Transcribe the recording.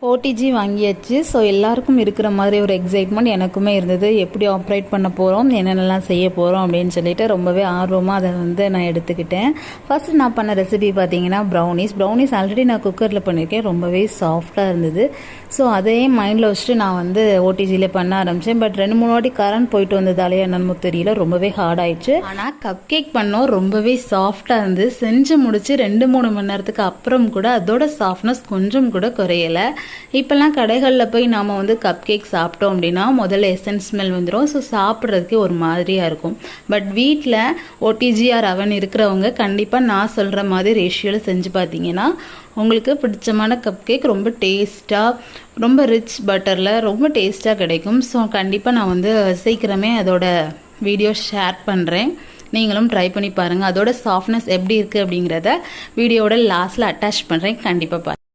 OTG வாங்கியாச்சு. So எல்லாருக்கும் இருக்கிற மாதிரி ஒரு எக்ஸைட்மெண்ட் எனக்குமே இருந்தது. எப்படி ஆப்ரேட் பண்ண போகிறோம், என்னென்னலாம் செய்ய போகிறோம் அப்படின்னு சொல்லிட்டு ரொம்பவே ஆர்வமாக அதை நான் எடுத்துக்கிட்டேன். ஃபர்ஸ்ட் நான் பண்ண ரெசிபி பார்த்தீங்கன்னா ப்ரௌனிஸ் ஆல்ரெடி நான் குக்கரில் பண்ணியிருக்கேன். ரொம்பவே சாஃப்டாக இருந்தது. ஸோ அதையே மைண்டில் வச்சுட்டு நான் ஓடிஜியில் பண்ண ஆரம்பித்தேன். பட் 2-3 வாட்டி கரண்ட் போயிட்டு வந்ததாலே என்னன்னு தெரியல, ரொம்பவே ஹார்ட் ஆயிடுச்சு. ஆனால் கப் கேக் பண்ணோம், ரொம்பவே சாஃப்டாக இருந்து செஞ்சு முடிச்சு 2-3 மணி நேரத்துக்கு அப்புறம் கூட அதோட சாஃப்ட்னஸ் கொஞ்சம் கூட குறையலை. இப்போல்லாம் கடைகளில் போய் நாம் கப் கேக் சாப்பிட்டோம் அப்படின்னா முதல்ல எசன்ஸ் ஸ்மெல் வந்துடும். ஸோ சாப்பிட்றதுக்கே ஒரு மாதிரியாக இருக்கும். பட் வீட்டில் ஓடிஜிஆர் அவன் இருக்கிறவங்க கண்டிப்பாக நான் சொல்கிற மாதிரி ரேஷியோவில் செஞ்சு பார்த்தீங்கன்னா உங்களுக்கு பிடிச்சமான கப் கேக் ரொம்ப டேஸ்ட்டாக, ரொம்ப ரிச் பட்டரில் ரொம்ப டேஸ்ட்டாக கிடைக்கும். ஸோ கண்டிப்பாக நான் சீக்கிரமே அதோட வீடியோ ஷேர் பண்ணுறேன். நீங்களும் ட்ரை பண்ணி பாருங்கள். அதோட சாஃப்ட்னஸ் எப்படி இருக்குது அப்படிங்கிறத வீடியோட லாஸ்ட்டில் அட்டாச் பண்ணுறேன். கண்டிப்பாக பாருங்கள்.